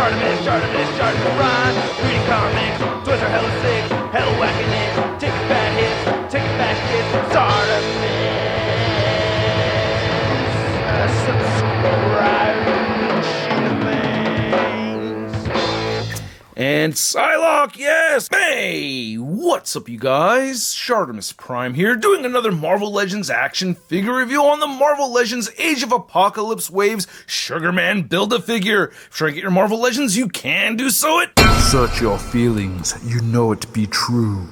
ShartimusPrime. Reading comics, toys are hella sick, hella whacking it. Taking bad hits, taking bad shit. Subscribe. And Psylocke, yes! Hey! What's up, you guys? ShartimusPrime here, doing another Marvel Legends action figure review on the Marvel Legends Age of Apocalypse Waves Sugarman Build-A-Figure. If you're trying to get your Marvel Legends, you can do so at Search your feelings, you know it be true.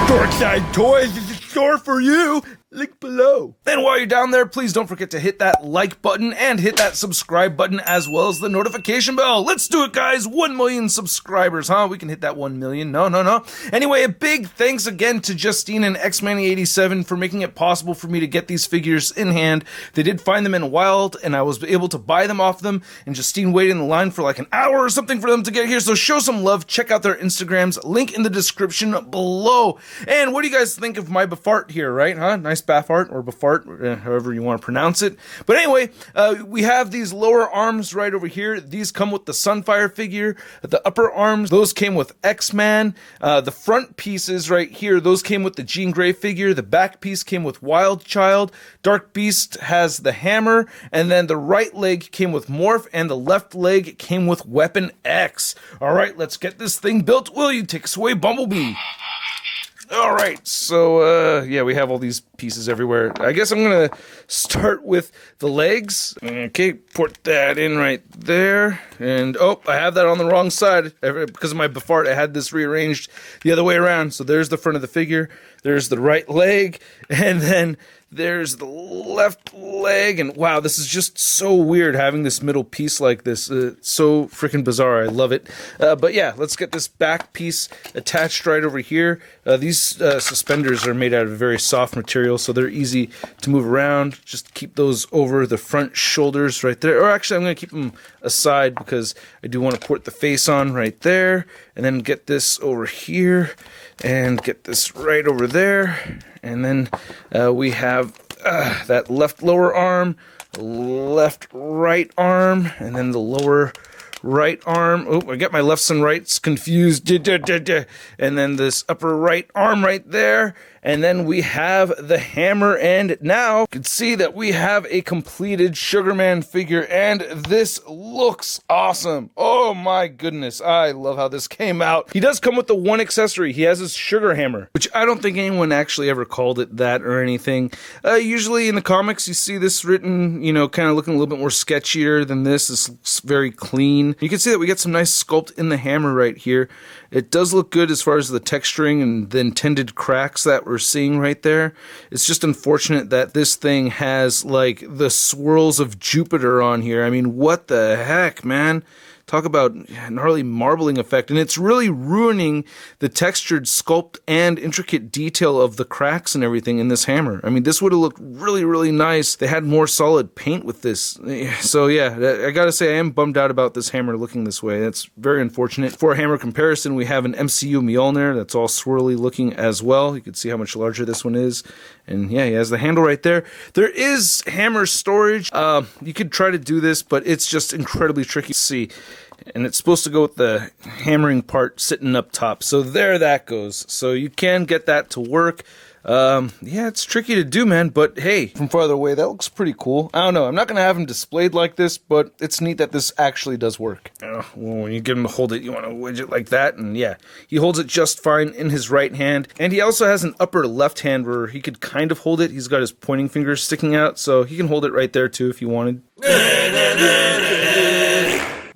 Darkside Toys is a store for you. Link below. And while you're down there, please don't forget to hit that like button and hit that subscribe button as well as the notification bell. Let's do it, guys. 1 million subscribers, huh? We can hit that 1 million. No. Anyway, a big thanks again to Justine and Xmanny87 for making it possible for me to get these figures in hand. They did find them in Wild, and I was able to buy them off them, and Justine waited in the line for like an hour or something for them to get here, so show some love. Check out their Instagrams. Link in the description below. And what do you guys think of my Bafart here, right? Huh? Nice Bath art or Bafart, however you want to pronounce it. But anyway, we have these lower arms right over here. These come with the Sunfire figure. The upper arms, those came with X-Man. The front pieces right here, those came with the Jean Grey figure. The back piece came with Wild Child. Dark Beast has the hammer. And then the right leg came with Morph. And the left leg came with Weapon X. All right, let's get this thing built. Will you take us away, Bumblebee? Alright, so, yeah, we have all these pieces everywhere. I guess I'm gonna start with the legs. Okay, put that in right there. And, oh, I have that on the wrong side. Because of my Bafart, I had this rearranged the other way around. So there's the front of the figure, there's the right leg, and then there's the left leg, and wow, this is just so weird having this middle piece like this. It's so freaking bizarre. I love it. But yeah, let's get this back piece attached right over here. These suspenders are made out of a very soft material, so they're easy to move around. Just keep those over the front shoulders right there. Or actually, I'm going to keep them aside because I do want to put the face on right there, and then get this over here, and get this right over there. And then we have that left lower arm, left right arm, and then the lower right arm. Oh, I got my lefts and rights confused. And then this upper right arm right there. And then we have the hammer, and now you can see that we have a completed Sugarman figure, and this looks awesome. Oh my goodness, I love how this came out. He does come with the one accessory. He has his sugar hammer, which I don't think anyone actually ever called it that or anything. Usually in the comics you see this written, you know, kind of looking a little bit more sketchier than this. This looks very clean. You can see that we get some nice sculpt in the hammer right here. It does look good as far as the texturing and the intended cracks that we're seeing right there. It's just unfortunate that this thing has like the swirls of Jupiter on here. I mean, what the heck, man? Talk about gnarly marbling effect, and it's really ruining the textured sculpt and intricate detail of the cracks and everything in this hammer. I mean, this would have looked really, really nice. They had more solid paint with this. So yeah, I gotta say I am bummed out about this hammer looking this way. That's very unfortunate. For a hammer comparison, we have an MCU Mjolnir that's all swirly looking as well. You can see how much larger this one is. And yeah, he has the handle right there. There is hammer storage. You could try to do this, but it's just incredibly tricky to see. And it's supposed to go with the hammering part sitting up top. So there that goes. So you can get that to work. Yeah, it's tricky to do, man, but hey, from farther away, that looks pretty cool. I don't know, I'm not gonna have him displayed like this, but it's neat that this actually does work. Well, when you get him to hold it, you want to wedge it like that, and yeah, he holds it just fine in his right hand, and he also has an upper left hand where he could kind of hold it. He's got his pointing fingers sticking out, so he can hold it right there too if you wanted.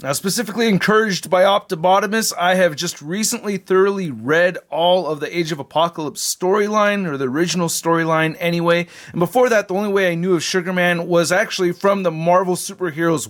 Now, specifically encouraged by Optibotimus, I have just recently thoroughly read all of the Age of Apocalypse storyline, or the original storyline anyway, and before that, the only way I knew of Sugarman was actually from the Marvel Superheroes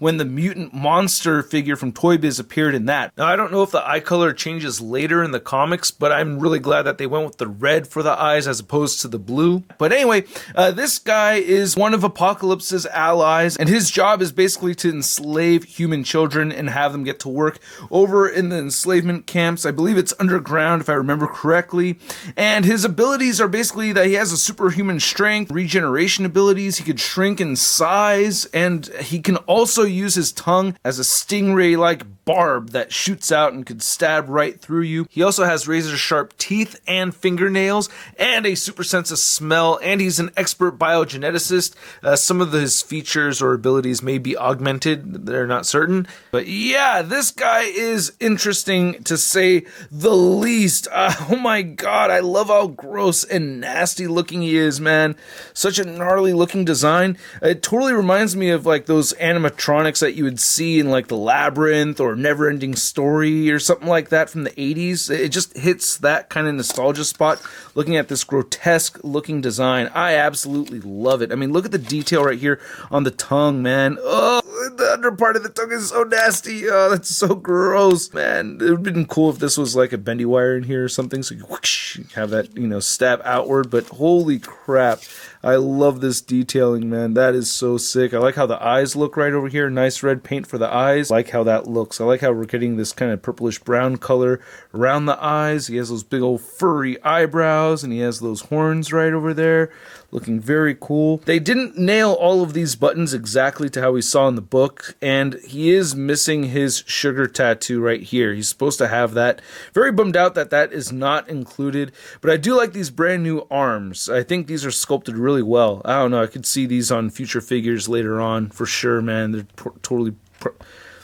when the mutant monster figure from Toy Biz appeared in that. Now, I don't know if the eye color changes later in the comics, but I'm really glad that they went with the red for the eyes as opposed to the blue. But anyway, this guy is one of Apocalypse's allies, and his job is basically to enslave human children and have them get to work over in the enslavement camps. I believe it's underground, if I remember correctly. And his abilities are basically that he has a superhuman strength, regeneration abilities, he could shrink in size, and he can also use his tongue as a stingray-like barb that shoots out and could stab right through you. He also has razor-sharp teeth and fingernails, and a super sense of smell, and he's an expert biogeneticist. Some of his features or abilities may be augmented, they're not certain. But yeah, this guy is interesting to say the least. Oh my god, I love how gross and nasty looking he is, man. Such a gnarly looking design. It totally reminds me of like those animatronics that you would see in like the Labyrinth or Neverending Story or something like that from the 80s. It just hits that kind of nostalgia spot looking at this grotesque looking design. I absolutely love it. I mean, look at the detail right here on the tongue, man. Oh, the under part of the tongue is so nasty. Oh, that's so gross, man. It would have been cool if this was like a bendy wire in here or something, so you whoosh, have that, you know, stab outward, but holy crap. I love this detailing, man. That is so sick. I like how the eyes look right over here. Nice red paint for the eyes. I like how that looks. I like how we're getting this kind of purplish brown color around the eyes. He has those big old furry eyebrows, and he has those horns right over there. Looking very cool. They didn't nail all of these buttons exactly to how we saw in the book, and he is missing his sugar tattoo right here. He's supposed to have that. Very bummed out that that is not included, but I do like these brand new arms. I think these are sculpted really well. I don't know, I could see these on future figures later on for sure, man.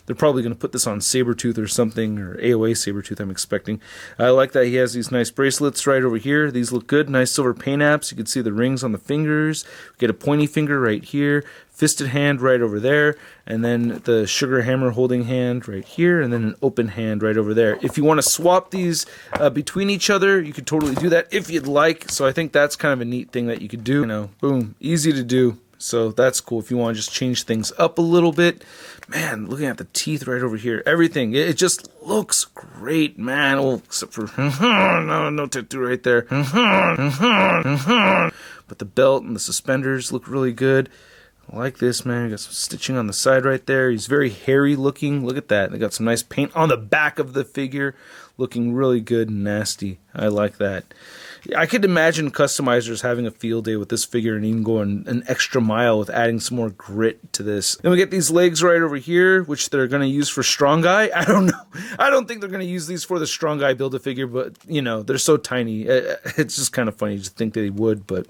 They're probably going to put this on Sabretooth or something, or AOA Sabretooth, I'm expecting. I like that he has these nice bracelets right over here. These look good. Nice silver paint apps. You can see the rings on the fingers. We get a pointy finger right here. Fisted hand right over there. And then the sugar hammer holding hand right here. And then an open hand right over there. If you want to swap these between each other, you could totally do that if you'd like. So I think that's kind of a neat thing that you could do. You know, boom. Easy to do. So that's cool if you want to just change things up a little bit. Man, looking at the teeth right over here. Everything. It just looks great, man. Oh, except for... no tattoo right there. But the belt and the suspenders look really good. I like this, man. Got some stitching on the side right there. He's very hairy looking. Look at that. They got some nice paint on the back of the figure. Looking really good and nasty. I like that. I could imagine customizers having a field day with this figure and even going an extra mile with adding some more grit to this. Then we get these legs right over here, which they're going to use for Strong Guy. I don't know. I don't think they're going to use these for the Strong Guy Build-A-Figure, but, you know, they're so tiny. It's just kind of funny to think that they would, but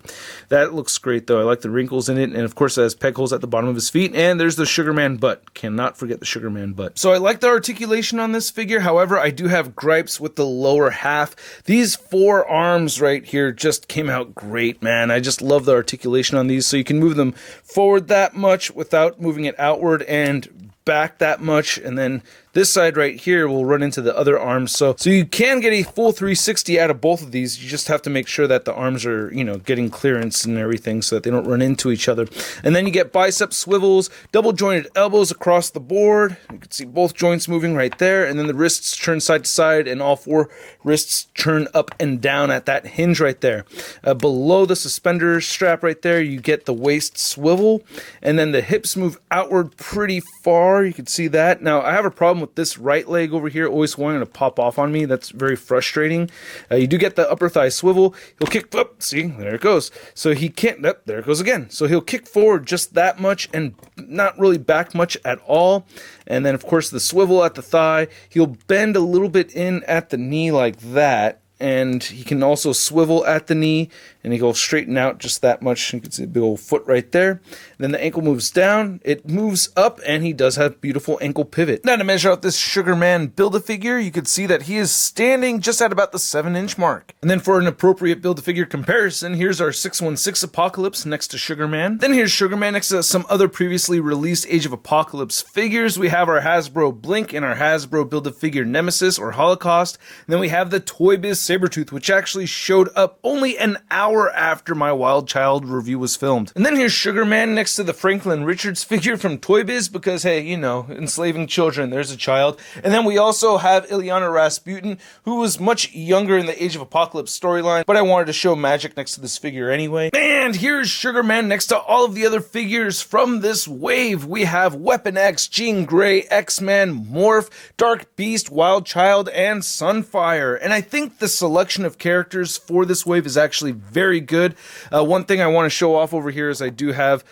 that looks great, though. I like the wrinkles in it, and, of course, it has peg holes at the bottom of his feet, and there's the Sugarman butt. Cannot forget the Sugarman butt. So I like the articulation on this figure. However, I do have gripes with the lower half. These four arms right here just came out great, man. I just love the articulation on these, so you can move them forward that much without moving it outward and back that much, and then this side right here will run into the other arms, so you can get a full 360 out of both of these. You just have to make sure that the arms are, you know, getting clearance and everything so that they don't run into each other. And then you get bicep swivels, double jointed elbows across the board. You can see both joints moving right there, and then the wrists turn side to side, and all four wrists turn up and down at that hinge right there. Below the suspender strap right there, you get the waist swivel, and then the hips move outward pretty far. You can see that. Now, I have a problem with this right leg over here always wanting to pop off on me. That's very frustrating. You do get the upper thigh swivel. He'll kick up. See, there it goes. So he can't, there it goes again. So he'll kick forward just that much and not really back much at all. And then, of course, the swivel at the thigh. He'll bend a little bit in at the knee like that. And he can also swivel at the knee, and he goes straighten out just that much. You can see a big old foot right there. And then the ankle moves down, it moves up, and he does have beautiful ankle pivot. Now to measure out this Sugarman Build-A-Figure, you can see that he is standing just at about the 7-inch mark. And then for an appropriate Build-A-Figure comparison, here's our 616 Apocalypse next to Sugarman. Then here's Sugarman next to some other previously released Age of Apocalypse figures. We have our Hasbro Blink and our Hasbro Build-A-Figure Nemesis or Holocaust. And then we have the Toy Biz Sabretooth, which actually showed up only an hour hour after my Wild Child review was filmed. And then here's Sugar Man next to the Franklin Richards figure from Toy Biz because, hey, you know, enslaving children, there's a child. And then we also have Ilyana Rasputin, who was much younger in the Age of Apocalypse storyline, but I wanted to show magic next to this figure anyway. And here's Sugar Man next to all of the other figures from this wave. We have Weapon X, Jean Grey, X-Man, Morph, Dark Beast, Wild Child, and Sunfire. And I think the selection of characters for this wave is actually very good. One thing I want to show off over here is I do have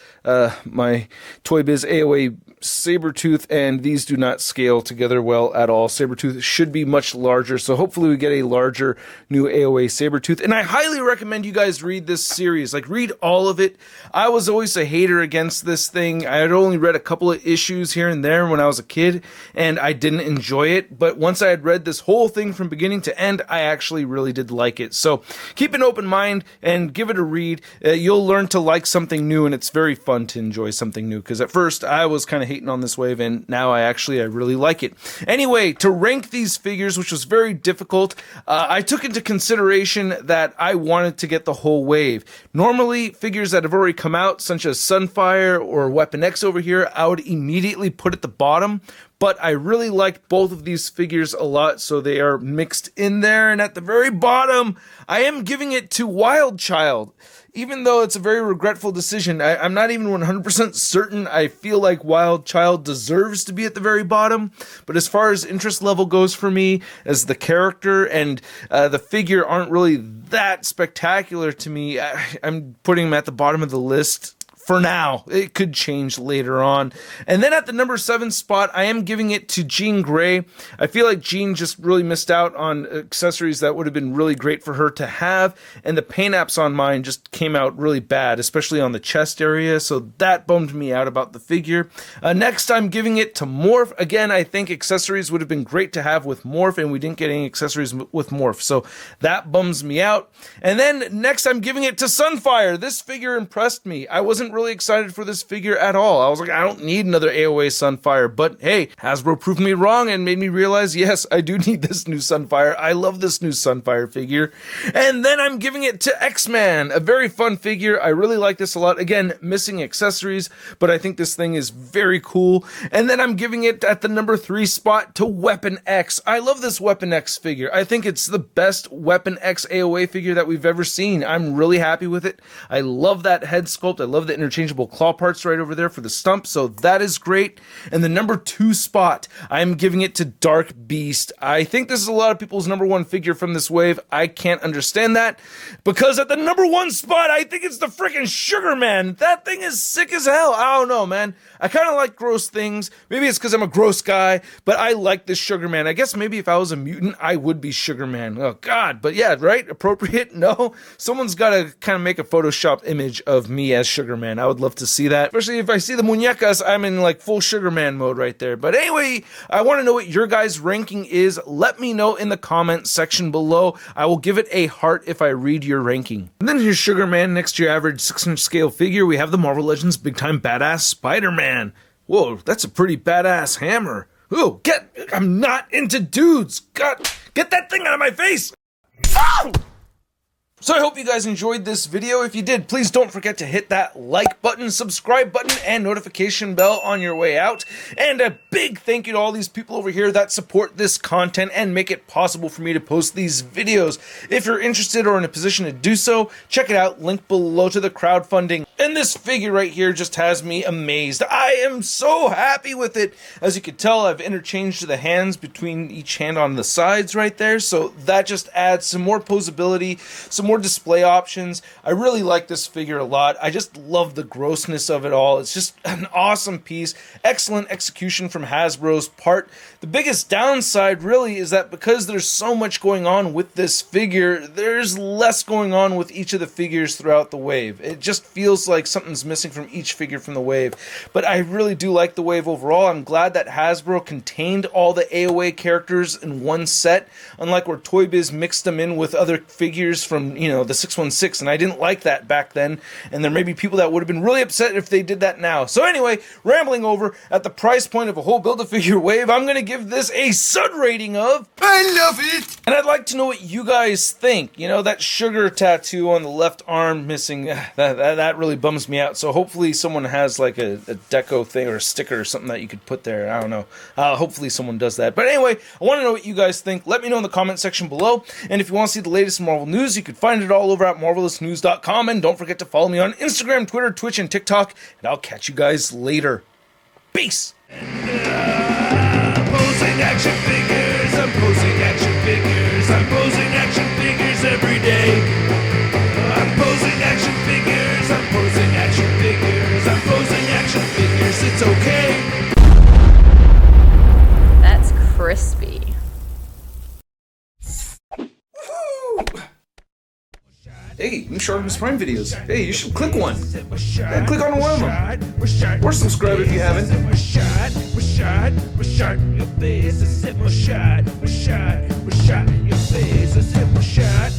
my Toy Biz AOA Sabretooth, and these do not scale together well at all. Sabretooth should be much larger, so hopefully we get a larger new AOA Sabretooth. And I highly recommend you guys read this series. Like, read all of it. I was always a hater against this thing. I had only read a couple of issues here and there when I was a kid, and I didn't enjoy it. But once I had read this whole thing from beginning to end, I actually really did like it. So keep an open mind and give it a read. You'll learn to like something new, and it's very fun to enjoy something new, because at first I was kind of hating on this wave, and now I really like it. Anyway, to rank these figures, which was very difficult, I took into consideration that I wanted to get the whole wave. Normally, figures that have already come out, such as Sunfire or Weapon X over here, I would immediately put at the bottom. But I really liked both of these figures a lot, so they are mixed in there. And at the very bottom, I am giving it to Wild Child. Even though it's a very regretful decision, I'm not even 100% certain I feel like Wild Child deserves to be at the very bottom. But as far as interest level goes for me, as the character and the figure aren't really that spectacular to me, I'm putting him at the bottom of the list. For now. It could change later on. And then at the number 7 spot, I am giving it to Jean Grey. I feel like Jean just really missed out on accessories that would have been really great for her to have, and the paint apps on mine just came out really bad, especially on the chest area, so that bummed me out about the figure. Next, I'm giving it to Morph. Again, I think accessories would have been great to have with Morph, and we didn't get any accessories with Morph, so that bums me out. And then next, I'm giving it to Sunfire. This figure impressed me. I wasn't really excited for this figure at all. I was like, I don't need another AOA Sunfire, but hey, Hasbro proved me wrong and made me realize, yes, I do need this new Sunfire. I love this new Sunfire figure. And then I'm giving it to X-Man, a very fun figure. I really like this a lot. Again, missing accessories, but I think this thing is very cool. And then I'm giving it at the number 3 spot to Weapon X. I love this Weapon X figure. I think it's the best Weapon X AOA figure that we've ever seen. I'm really happy with it. I love that head sculpt. I love the interchangeable claw parts right over there for the stump, so that is great. And the number 2 spot, I'm giving it to Dark Beast. I think this is a lot of people's number 1 figure from this wave. I can't understand that, because at the number 1 spot, I think it's the freaking Sugar Man. That thing is sick as hell. I don't know, man. I kind of like gross things. Maybe it's because I'm a gross guy, but I like this Sugar Man. I guess maybe if I was a mutant, I would be Sugar Man. Oh, God. But yeah, right? Appropriate? No? Someone's got to kind of make a Photoshop image of me as Sugar Man. I would love to see that. Especially if I see the muñecas, I'm in like full Sugar Man mode right there. But anyway, I want to know what your guys' ranking is. Let me know in the comment section below. I will give it a heart if I read your ranking. And then here's Sugar Man next to your average 6-inch scale figure. We have the Marvel Legends Big Time Badass Spider-Man. Whoa, that's a pretty badass hammer. Ooh, I'm not into dudes. God, get that thing out of my face. Oh! So I hope you guys enjoyed this video. If you did, please don't forget to hit that like button, subscribe button, and notification bell on your way out. And a big thank you to all these people over here that support this content and make it possible for me to post these videos. If you're interested or in a position to do so, check it out, link below to the crowdfunding. And this figure right here just has me amazed. I am so happy with it. As you can tell, I've interchanged the hands between each hand on the sides right there, so that just adds some more posability, some more display options. I really like this figure a lot. I just love the grossness of it all. It's just an awesome piece. Excellent execution from Hasbro's part. The biggest downside really is that because there's so much going on with this figure, there's less going on with each of the figures throughout the wave. It just feels like something's missing from each figure from the wave. But I really do like the wave overall. I'm glad that Hasbro contained all the AOA characters in one set, unlike where Toy Biz mixed them in with other figures from, the 616, and I didn't like that back then, and there may be people that would have been really upset if they did that now. So anyway, rambling over, at the price point of a whole Build-A-Figure wave, I'm going to give this a sud rating of I love it! and I'd like to know what you guys think. That sugar tattoo on the left arm missing, that really bums me out. So hopefully someone has like a deco thing or a sticker or something that you could put there. I don't know. Hopefully someone does that. But anyway, I want to know what you guys think. Let me know in the comment section below. And if you want to see the latest Marvel news, you can find it all over at marvelousnews.com. And don't forget to follow me on Instagram, Twitter, Twitch, and TikTok. And I'll catch you guys later. Peace! Posing action figures, I'm posing action figures, I'm posing action figures every day. I'm posing action figures, I'm posing action figures, I'm posing action figures, it's okay. That's crispy. Hey, new ShartimusPrime videos. Hey, you should click one. Yeah, click on one of them. Or subscribe if you haven't. Your face, a simple shot, your face, a simple shot.